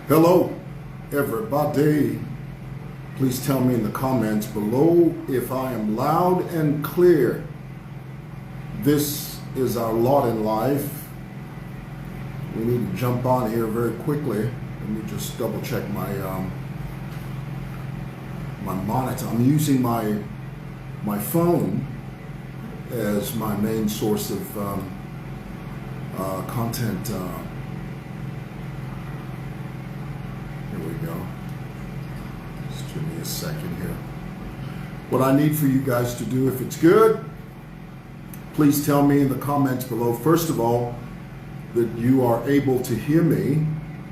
Hello, everybody. Please tell me in the comments below if I am loud and clear. This is our lot in life. We need to jump on here very quickly. Let me just double check my monitor. I'm using my phone as my main source of content. Here we go. Just give me a second here. What I need for you guys to do, if it's good, please tell me in the comments below, first of all, that you are able to hear me,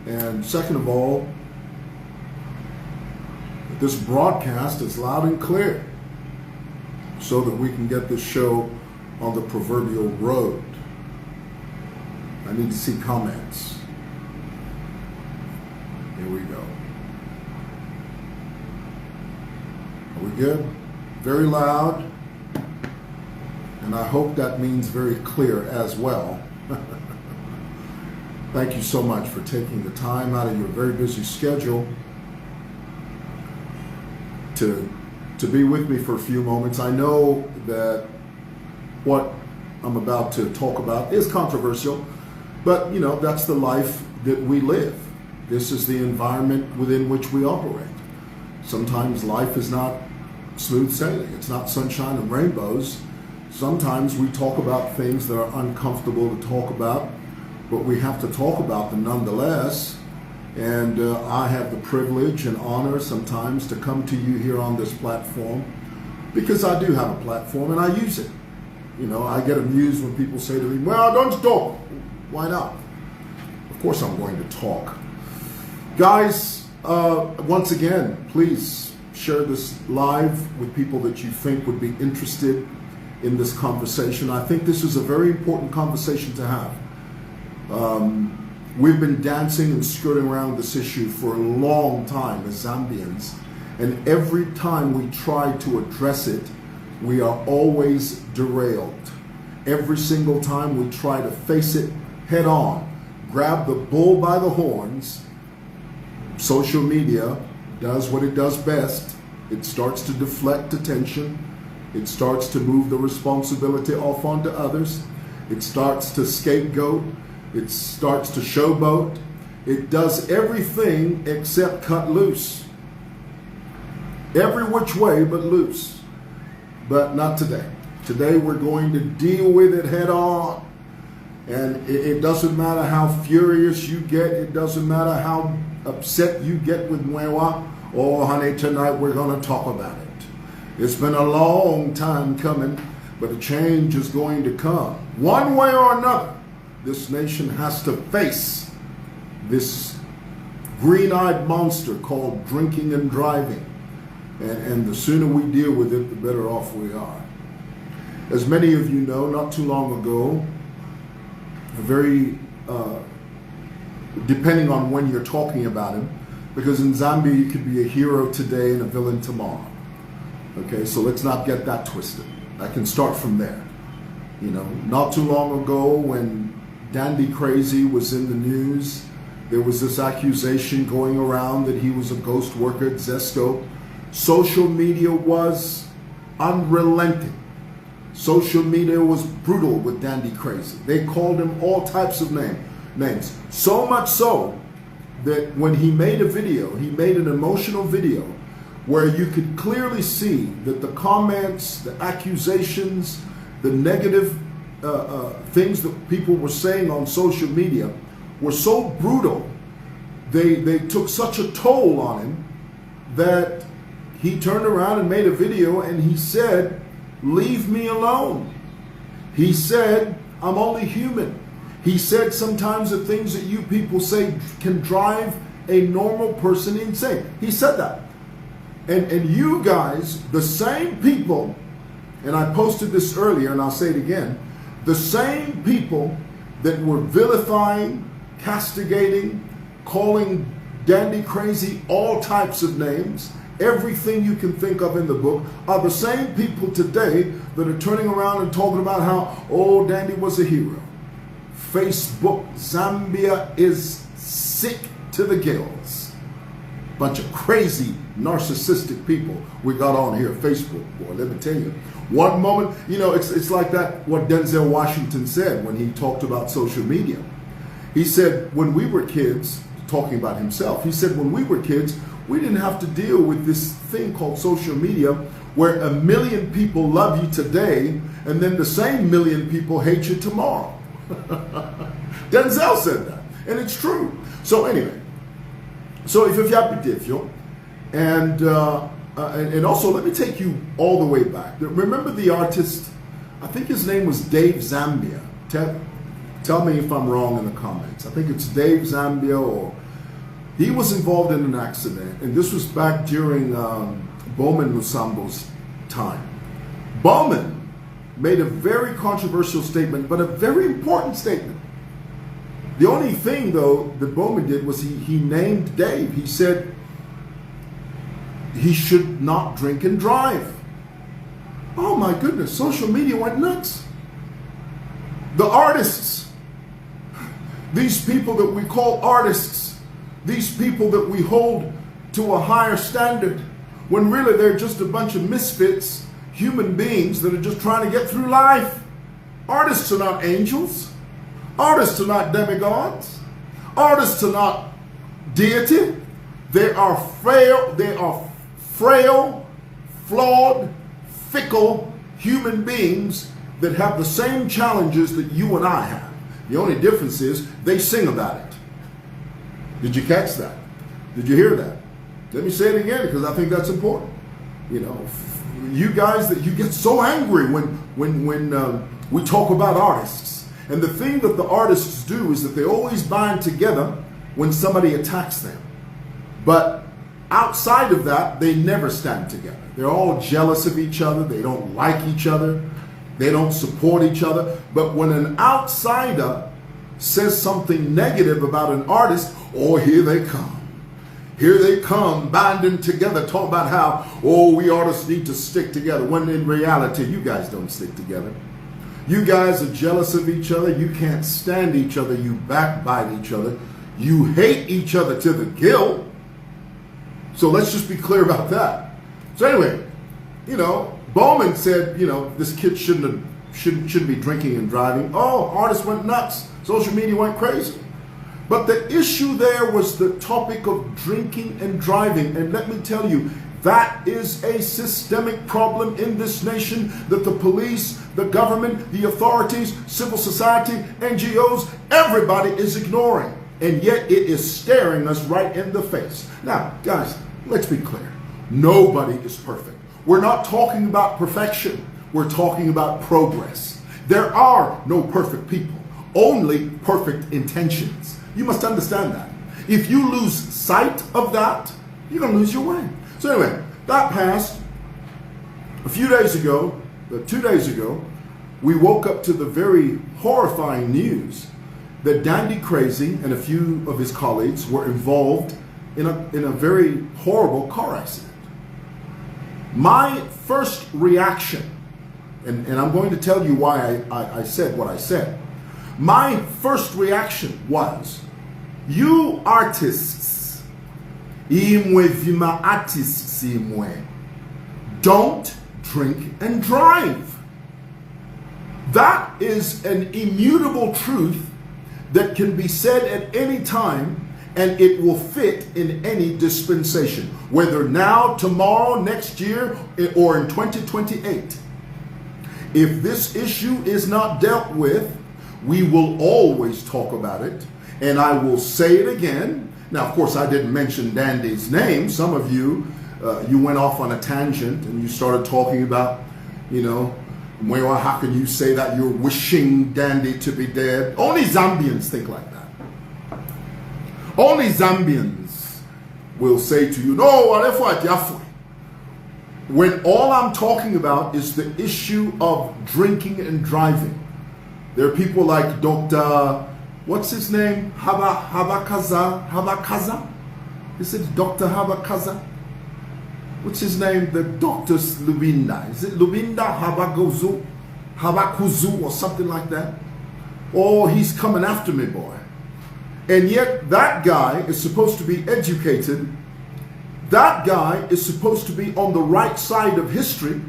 and second of all, that this broadcast is loud and clear so that we can get this show on the proverbial road. I need to see comments. Here we go. Are we good? Very loud. And I hope that means very clear as well. Thank you so much for taking the time out of your very busy schedule to be with me for a few moments. I know that what I'm about to talk about is controversial, but you know, that's the life that we live. This is the environment within which we operate. Sometimes life is not smooth sailing. It's not sunshine and rainbows. Sometimes we talk about things that are uncomfortable to talk about, but we have to talk about them nonetheless. And I have the privilege and honor sometimes to come to you here on this platform because I do have a platform and I use it. You know, I get amused when people say to me, well, don't you talk? Why not? Of course I'm going to talk. Guys, once again, please share this live with people that you think would be interested in this conversation. I think this is a very important conversation to have. We've been dancing and skirting around this issue for a long time as Zambians, and every time we try to address it, we are always derailed. Every single time we try to face it head on, grab the bull by the horns, social media does what it does best. It starts to deflect attention. It starts to move the responsibility off onto others. It starts to scapegoat. It starts to showboat. It does everything except cut loose. Every which way but loose. But not today. Today we're going to deal with it head on. And it doesn't matter how furious you get. It doesn't matter how upset you get with mwewa. Oh, honey, tonight we're going to talk about it. It's been a long time coming, but a change is going to come. One way or another, this nation has to face this green-eyed monster called drinking and driving. And the sooner we deal with it, the better off we are. As many of you know, not too long ago, a very, depending on when you're talking about him, because in Zambia you could be a hero today and a villain tomorrow. Okay, so let's not get that twisted. I can start from there. You know, not too long ago when Dandy Crazy was in the news, there was this accusation going around that he was a ghost worker at Zesto. Social media was unrelenting. Social media was brutal with Dandy Crazy. They called him all types of names. So much so that when he made a video, he made an emotional video where you could clearly see that the comments, the accusations, the negative things that people were saying on social media were so brutal. They took such a toll on him that he turned around and made a video and he said, leave me alone. He said, I'm only human. He said sometimes the things that you people say can drive a normal person insane. He said that. And you guys, the same people, and I posted this earlier and I'll say it again, the same people that were vilifying, castigating, calling Dandy Crazy all types of names, everything you can think of in the book, are the same people today that are turning around and talking about how, oh, Dandy was a hero. Facebook Zambia is sick to the gills. Bunch of crazy, narcissistic people we got on here, Facebook, boy, let me tell you. One moment, it's like that, what Denzel Washington said when he talked about social media. He said, when we were kids, talking about himself, he said, when we were kids, we didn't have to deal with this thing called social media where 1 million people love you today and then the same 1 million people hate you tomorrow. Denzel said that, and it's true. So anyway, so if you have to and also let me take you all the way back. Remember the artist, I think his name was Dave Zambia. Tell me if I'm wrong in the comments. I think it's Dave Zambia, or he was involved in an accident, and this was back during Bowman Musambo's time. Bowman made a very controversial statement, but a very important statement. The only thing, though, that Bowman did was he named Dave. He said he should not drink and drive. Oh my goodness, social media went nuts. The artists, these people that we call artists, these people that we hold to a higher standard, when really they're just a bunch of misfits, human beings that are just trying to get through life. Artists are not angels. Artists are not demigods. Artists are not deity. They are frail, flawed, fickle human beings that have the same challenges that you and I have. The only difference is they sing about it. Did you catch that? Did you hear that? Let me say it again, because I think that's important. You guys, that you get so angry when we talk about artists. And the thing that the artists do is that they always bind together when somebody attacks them. But outside of that, they never stand together. They're all jealous of each other. They don't like each other. They don't support each other. But when an outsider says something negative about an artist, oh, here they come. Here they come, banding together, talking about how, oh, we artists need to stick together. When in reality, you guys don't stick together. You guys are jealous of each other. You can't stand each other. You backbite each other. You hate each other to the gill. So let's just be clear about that. So anyway, Bowman said, this kid shouldn't be drinking and driving. Oh, artists went nuts. Social media went crazy. But the issue there was the topic of drinking and driving. And let me tell you, that is a systemic problem in this nation that the police, the government, the authorities, civil society, NGOs, everybody is ignoring. And yet it is staring us right in the face. Now, guys, let's be clear. Nobody is perfect. We're not talking about perfection. We're talking about progress. There are no perfect people, only perfect intentions. You must understand that. If you lose sight of that, you're going to lose your way. So anyway, that passed. A few days ago, 2 days ago, we woke up to the very horrifying news that Dandy Crazy and a few of his colleagues were involved in a very horrible car accident. My first reaction, and I'm going to tell you why I said what I said. My first reaction was, you artists, don't drink and drive. That is an immutable truth that can be said at any time, and it will fit in any dispensation, whether now, tomorrow, next year, or in 2028. If this issue is not dealt with, we will always talk about it, and I will say it again. Now, of course, I didn't mention Dandy's name. Some of you, you went off on a tangent and you started talking about, mwewa, how can you say that? You're wishing Dandy to be dead. Only Zambians think like that. Only Zambians will say to you, no, when all I'm talking about is the issue of drinking and driving. There are people like Dr. What's his name? Habakaza? Is it Dr. Habakaza? What's his name? The Doctor's Lubinda. Is it Lubinda Habakuzu or something like that? Oh, he's coming after me, boy. And yet that guy is supposed to be educated. That guy is supposed to be on the right side of history,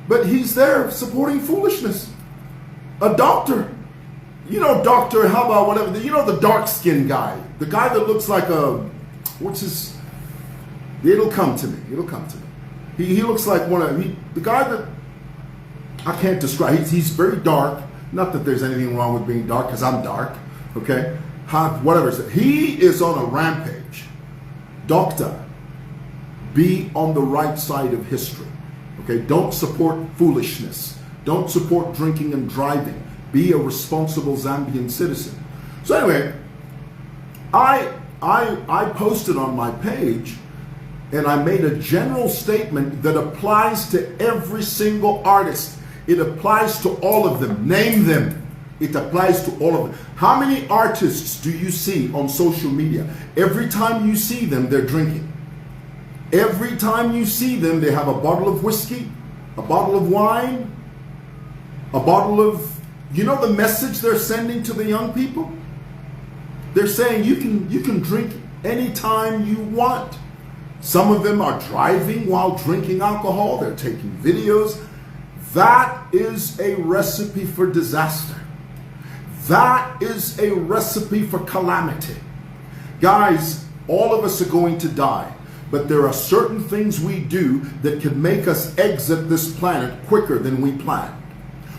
but he's there supporting foolishness. A doctor. You know, Dr. how about whatever, you know, the dark-skinned guy. The guy that looks like it'll come to me. It'll come to me. He looks like the guy that, I can't describe. He's very dark. Not that there's anything wrong with being dark, because I'm dark. Okay? Whatever. He is on a rampage. Doctor, be on the right side of history. Okay? Don't support foolishness. Don't support drinking and driving. Be a responsible Zambian citizen. So anyway, I posted on my page, and I made a general statement that applies to every single artist. It applies to all of them. Name them. It applies to all of them. How many artists do you see on social media? Every time you see them, they're drinking. Every time you see them, they have a bottle of whiskey, a bottle of wine, a bottle of, you know the message they're sending to the young people? They're saying you can drink anytime you want. Some of them are driving while drinking alcohol. They're taking videos. That is a recipe for disaster. That is a recipe for calamity. Guys, all of us are going to die, but there are certain things we do that can make us exit this planet quicker than we planned.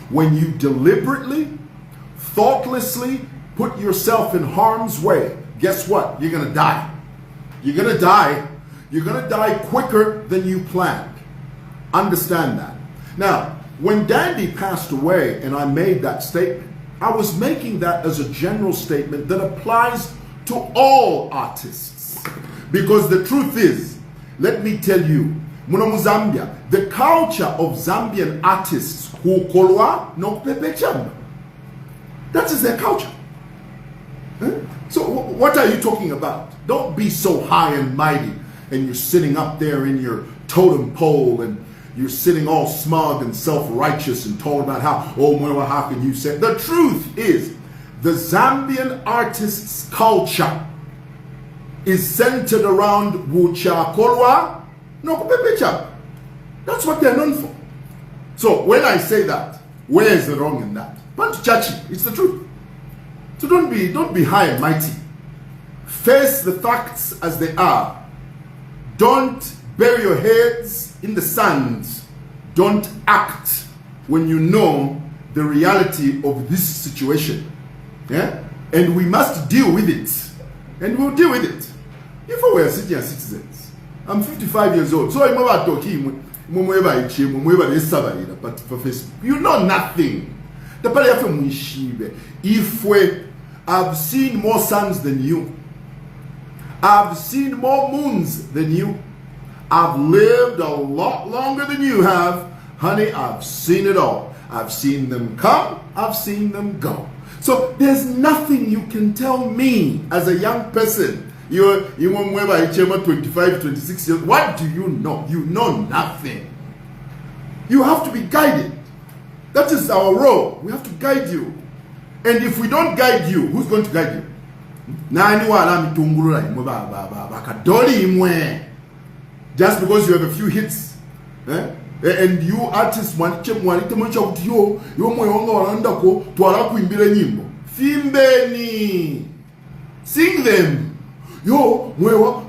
When you deliberately, thoughtlessly put yourself in harm's way, guess what? You're going to die. You're going to die. You're going to die quicker than you planned. Understand that. Now, when Dandy passed away and I made that statement, I was making that as a general statement that applies to all artists. Because the truth is, let me tell you, muno mu Zambia, the culture of Zambian artists who kolwa no pepechamba. That is their culture. So what are you talking about? Don't be so high and mighty and you're sitting up there in your totem pole and you're sitting all smug and self-righteous and talking about how, oh, mwewa, how can you say? The truth is, the Zambian artist's culture is centered around wucha kolwa no kupepecha. That's what they're known for. So when I say that, where is the wrong in that? Pantuchachi, it's the truth. So don't be high and mighty. Face the facts as they are. Don't bury your heads in the sand. Don't act when you know the reality of this situation. Yeah? And we must deal with it. And we'll deal with it. If I were senior citizens, I'm 55 years old, so I'm about talking, but for Facebook, you know nothing. If I've seen more suns than you, I've seen more moons than you, I've lived a lot longer than you have, honey, I've seen it all. I've seen them come, I've seen them go. So there's nothing you can tell me as a young person. You're 25, 26 years. What do you know? You know nothing. You have to be guided. That is our role. We have to guide you. And if we don't guide you, who's going to guide you? Just because you have a few hits. And you artists sing them. Yo, mwewa,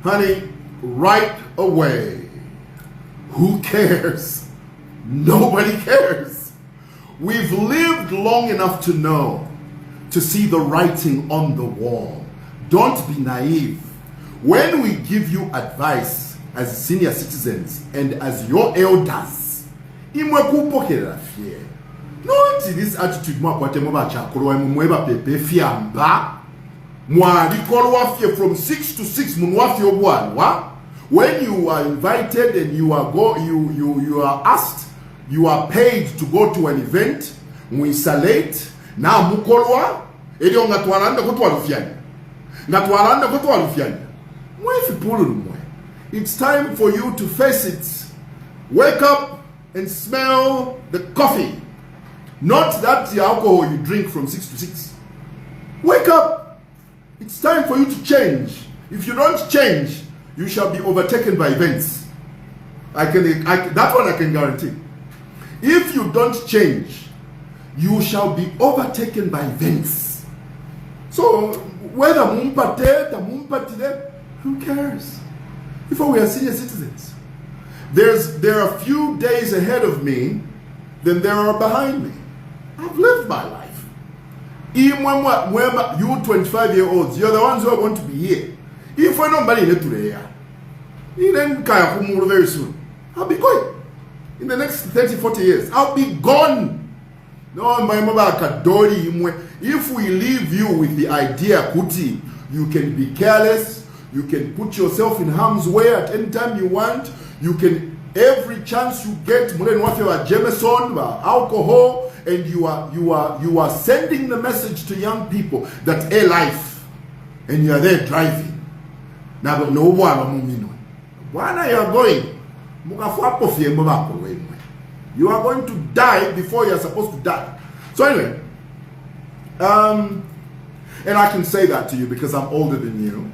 honey, right away. Who cares? Nobody cares. We've lived long enough to know, to see the writing on the wall. Don't be naive. When we give you advice as senior citizens and as your elders, not this attitude from 6 to 6 when you are invited and you are asked, you are paid to go to an event, we salate na mukolwa edio ngatwalanda kutwalufyani it's time for you to face it. Wake up and smell the coffee Not that the alcohol you drink from 6 to 6. Wake up. It's time for you to change. If you don't change, you shall be overtaken by events. That one I can guarantee. If you don't change, you shall be overtaken by events. So whether mumpatile, who cares? If we are senior citizens, there are a few days ahead of me than there are behind me. I've lived my life. Even when you 25-year-olds, you're the ones who are going to be here. If we're nobody today, very soon. I'll be going. In the next 30, 40 years, I'll be gone. No, if we leave you with the idea, Kuti, you can be careless, you can put yourself in harm's way at any time you want, you can, every chance you get, Jameson, alcohol, and you are sending the message to young people that a life, and you are there driving. Now, no one, why are you going? You are going to die before you are supposed to die. So anyway, and I can say that to you because I'm older than you.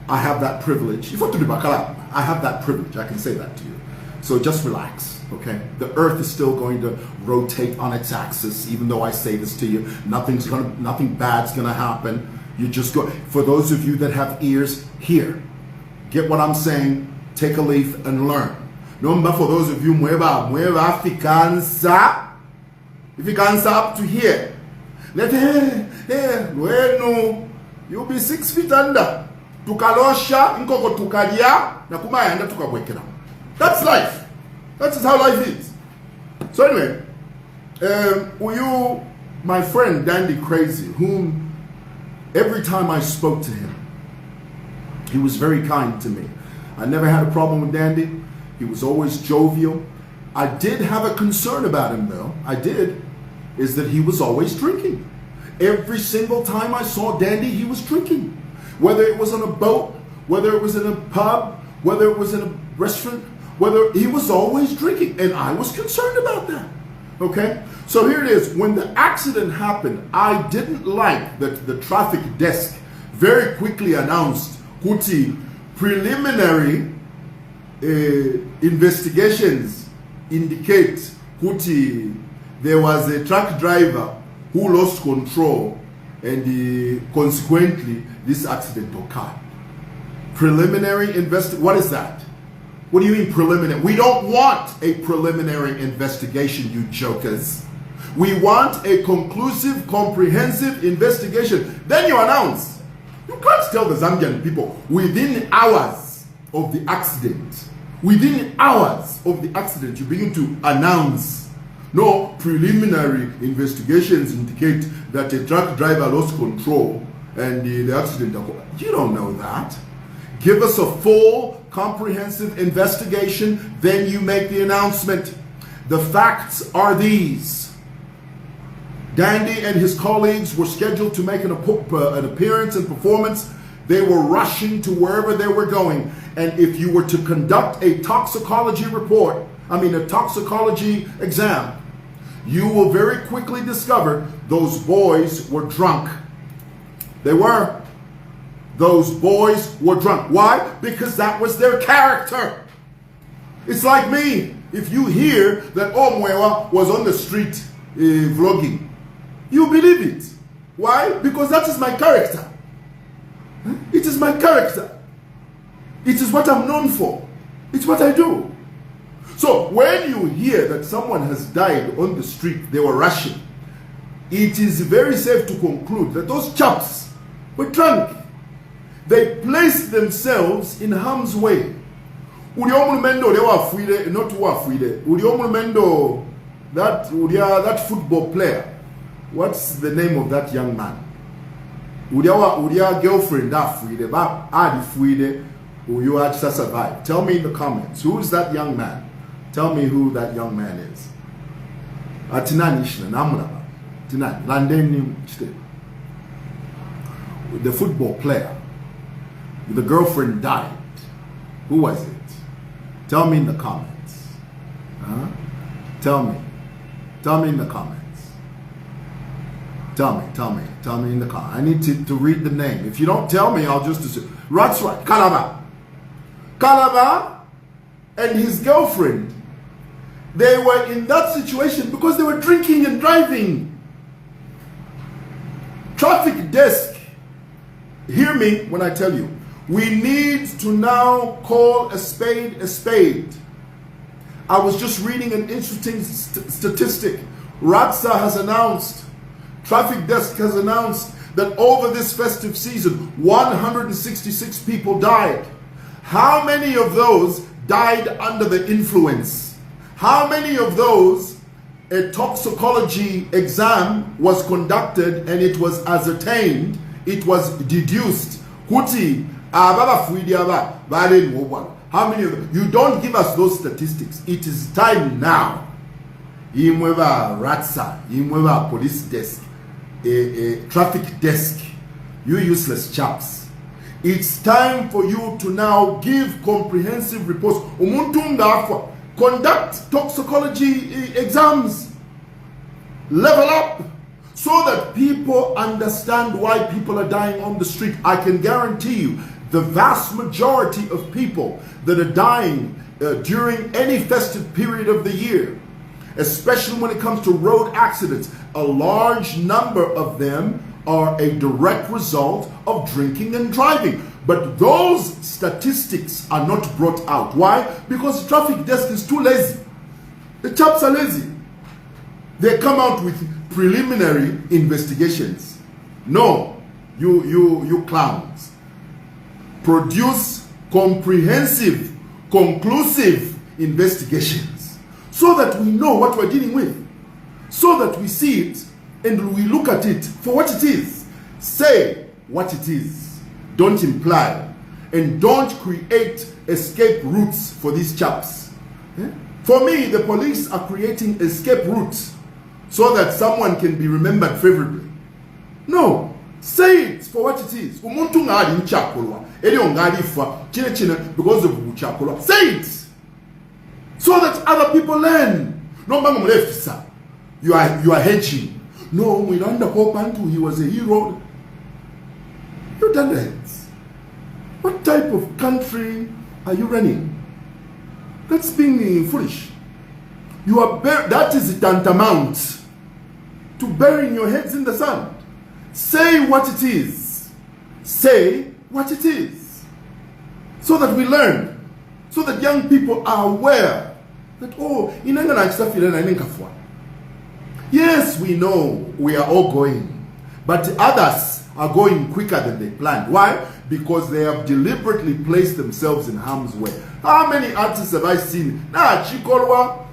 I have that privilege. I have that privilege. I can say that to you. So just relax, okay? The earth is still going to rotate on its axis, even though I say this to you. Nothing bad's gonna happen. You just go. For those of you that have ears, hear. Get what I'm saying. Take a leaf and learn. Number for those of you mwewa Afrikansa, if you can't up to here, you'll be 6 feet under. Tukalosha, inkoko tukalia, na kumayanda tukabwekera. That's life. That is how life is. So anyway, you, my friend Dandy Crazy, whom every time I spoke to him, he was very kind to me. I never had a problem with Dandy. He was always jovial. I did have a concern about him though. I did. Is that he was always drinking. Every single time I saw Dandy, he was drinking. Whether it was on a boat, whether it was in a pub, whether it was in a restaurant, whether he was always drinking. And I was concerned about that. Okay? So here it is. When the accident happened, I didn't like that the traffic desk very quickly announced, Kuti, preliminary investigations indicate Kuti, there was a truck driver who lost control and consequently this accident occurred. Preliminary what is that? What do you mean preliminary? We don't want a preliminary investigation, you jokers. We want a conclusive, comprehensive investigation. Then you announce. You can't tell the Zambian people within hours of the accident. Within hours of the accident, you begin to announce. No, preliminary investigations indicate that a truck driver lost control and the accident occurred. You don't know that. Give us a full, comprehensive investigation, then you make the announcement. The facts are these. Dandy and his colleagues were scheduled to make an appearance and performance. They were rushing to wherever they were going. And if you were to conduct a toxicology a toxicology exam, you will very quickly discover those boys were drunk. They were. Those boys were drunk. Why? Because that was their character. It's like me. If you hear that mwewa was on the street vlogging, you believe it. Why? Because that is my character. It is my character. It is what I'm known for. It's what I do. So when you hear that someone has died on the street, they were rushing, it is very safe to conclude that those chaps were drunk. They placed themselves in harm's way. That football player, what's the name of that young man? Udia girlfriend survive. Tell me in the comments, who is that young man? Tell me who that young man is. The football player. The girlfriend died. Who was it? Tell me in the comments. Tell me. Tell me in the comments. Tell me in the car. I need to read the name. If you don't tell me, I'll just assume. That's right, Calabar and his girlfriend, they were in that situation because they were drinking and driving. Traffic desk, hear me when I tell you, we need to now call a spade a spade. I was just reading an interesting statistic. RATSA has announced, Traffic Desk has announced that over this festive season, 166 people died. How many of those died under the influence? How many of those a toxicology exam was conducted and it was ascertained, it was deduced, kuti how many of them? You don't give us those statistics. It is time now. Mwewa RATSA, mwewa police desk, traffic desk, you useless chaps. It's time for you to now give comprehensive reports. Conduct toxicology exams. Level up so that people understand why people are dying on the street. I can guarantee you the vast majority of people that are dying during any festive period of the year, especially when it comes to road accidents, a large number of them are a direct result of drinking and driving. But those statistics are not brought out. Why? Because the traffic desk is too lazy. The chaps are lazy. They come out with preliminary investigations. No, you clowns. Produce comprehensive, conclusive investigations so that we know what we're dealing with, so that we see it and we look at it for what it is. Say what it is. Don't imply, and don't create escape routes for these chaps. For me, the police are creating escape routes so that someone can be remembered favorably. No, say it for what it is. Because of uchakulwa. Say it so that other people learn. No, you are hedging. No, we don't know he was a hero. You done that. What type of country are you running? That's being foolish. You are that is tantamount to burying your heads in the sand. Say what it is. Say what it is. So that we learn. So that young people are aware that, oh, yes, we know we are all going, but others are going quicker than they planned. Why? Because they have deliberately placed themselves in harm's way. How many artists have I seen? Chikolwa,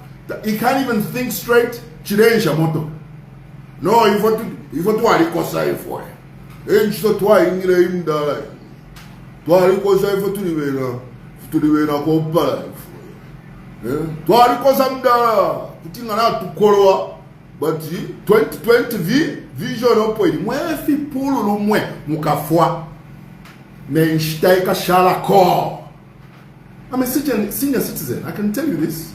he can't even think straight. Chirensha moto. No, you want to alikosa for it. Encho twa ingile imdala. Twa alikosa for to the way na kompa. Twa alikosa mdala. Kutingana tukolowa. But 2020 vision opoidi. Mwefi pulu lumwe mukafwa. Menshtaika shalako. I'm a senior citizen. I can tell you this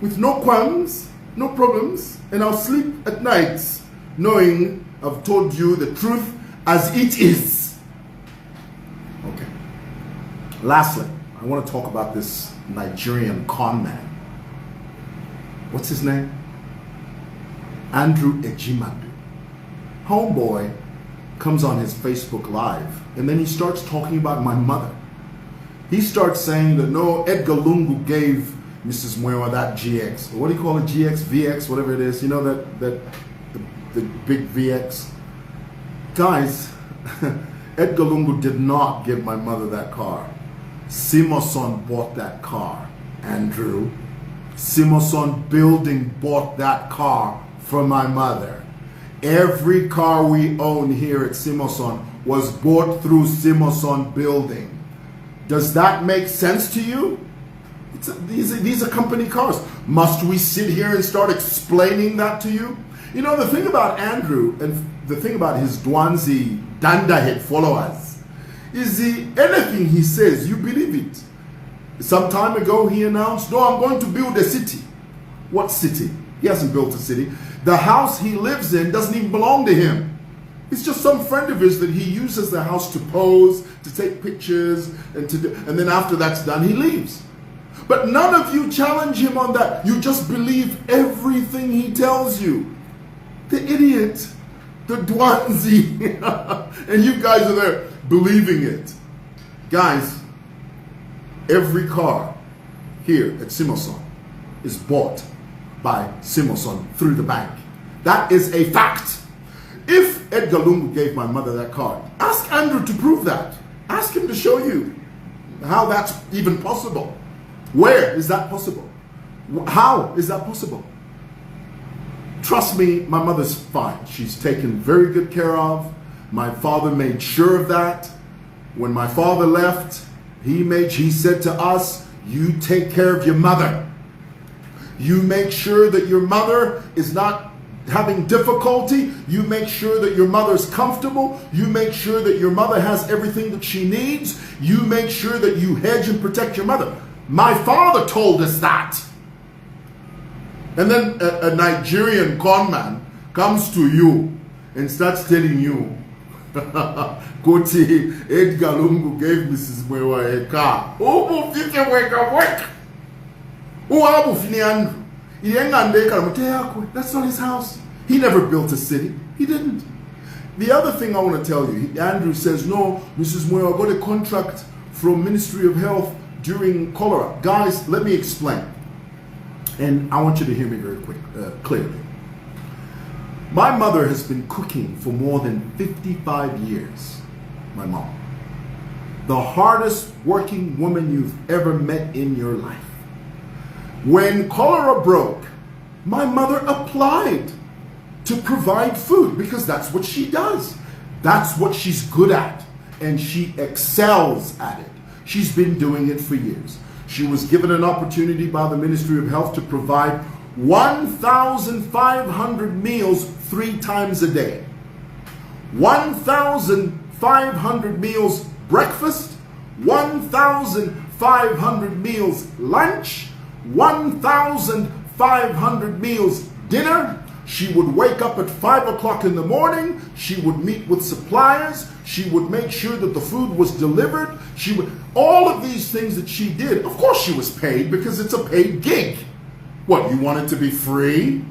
with no qualms, no problems, and I'll sleep at nights knowing I've told you the truth as it is. Okay. Lastly, I want to talk about this Nigerian con man. What's his name? Andrew Ejimadu. Homeboy comes on his Facebook Live and then he starts talking about my mother. He starts saying that no, Edgar Lungu gave Mrs. Mwewa that GX. What do you call it? GX, VX, whatever it is. You know that the big VX? Guys, Edgar Lungu did not give my mother that car. Simoson bought that car, Andrew. Simoson Building bought that car for my mother. Every car we own here at Simoson was bought through Simoson Building. Does that make sense to you? These are company cars. Must we sit here and start explaining that to you? You know, the thing about Andrew and the thing about his Dwanzi Dandahead followers is anything he says, you believe it. Some time ago he announced, no, I'm going to build a city. What city? He hasn't built a city. The house he lives in doesn't even belong to him. It's just some friend of his that he uses the house to pose, to take pictures, and then after that's done, he leaves. But none of you challenge him on that. You just believe everything he tells you. The idiot, the dwanzi, and you guys are there believing it. Guys, every car here at seer1 is bought by seer1 through the bank. That is a fact. If Edgar Lungu gave my mother that card, ask Andrew to prove that. Ask him to show you how that's even possible. Where is that possible? How is that possible? Trust me, my mother's fine. She's taken very good care of. My father made sure of that. When my father left, he said to us, you take care of your mother. You make sure that your mother is not having difficulty. You make sure that your mother's comfortable. You make sure that your mother has everything that she needs. You make sure that you hedge and protect your mother. My father told us that. And then a Nigerian conman comes to you and starts telling you, Koti, Edgar Lungu gave Mrs. Mwewa a car. That's not his house. He never built a city. He didn't. The other thing I want to tell you, Andrew says, no, Mrs. Mwewa got a contract from Ministry of Health during cholera. Guys, let me explain. And I want you to hear me very clearly. My mother has been cooking for more than 55 years. My mom. The hardest working woman you've ever met in your life. When cholera broke, my mother applied to provide food because that's what she does. That's what she's good at. And she excels at it. She's been doing it for years. She was given an opportunity by the Ministry of Health to provide 1,500 meals 3 times a day. 1,500 meals breakfast, 1,500 meals lunch, 1,500 meals dinner. She would wake up at 5 o'clock in the morning. She would meet with suppliers. She would make sure that the food was delivered. All of these things that she did, of course she was paid because it's a paid gig. What, you want it to be free?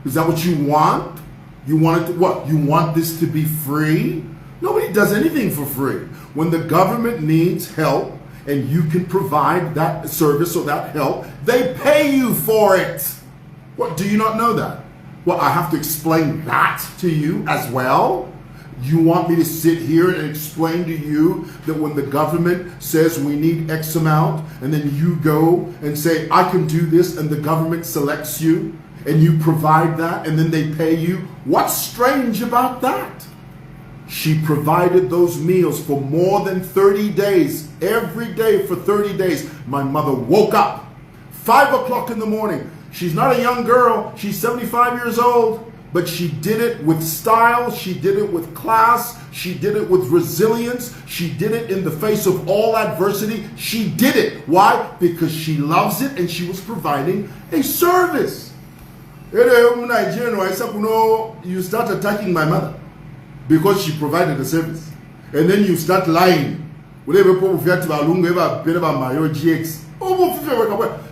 Is that what you want? You want it to, what? You want this to be free? Nobody does anything for free. When the government needs help and you can provide that service or that help, they pay you for it. What, do you not know that? Well, I have to explain that to you as well? You want me to sit here and explain to you that when the government says we need X amount, and then you go and say, I can do this, and the government selects you, and you provide that, and then they pay you? What's strange about that? She provided those meals for more than 30 days, every day for 30 days. My mother woke up 5 o'clock in the morning. She's not a young girl. She's 75 years old. But she did it with style. She did it with class. She did it with resilience. She did it in the face of all adversity. She did it. Why? Because she loves it and she was providing a service. You start attacking my mother because she provided a service. And then you start lying.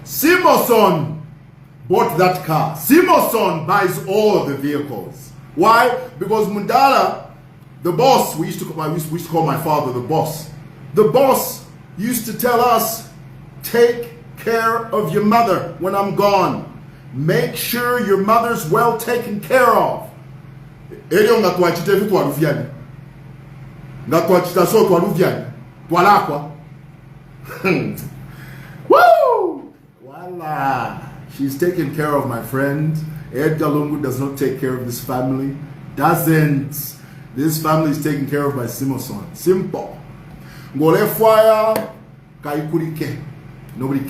seer1 bought that car. seer1 buys all of the vehicles. Why? Because Mundala, the boss, we used to call my father the boss. The boss used to tell us, take care of your mother when I'm gone. Make sure your mother's well taken care of. Woo! Voila! She's taken care of, my friend. Edgar Lungu does not take care of this family. Doesn't. This family is taken care of by seer1. Simple. Nobody cares. Nobody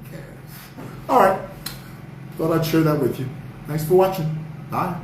cares. All right. Thought I'd share that with you. Thanks for watching. Bye.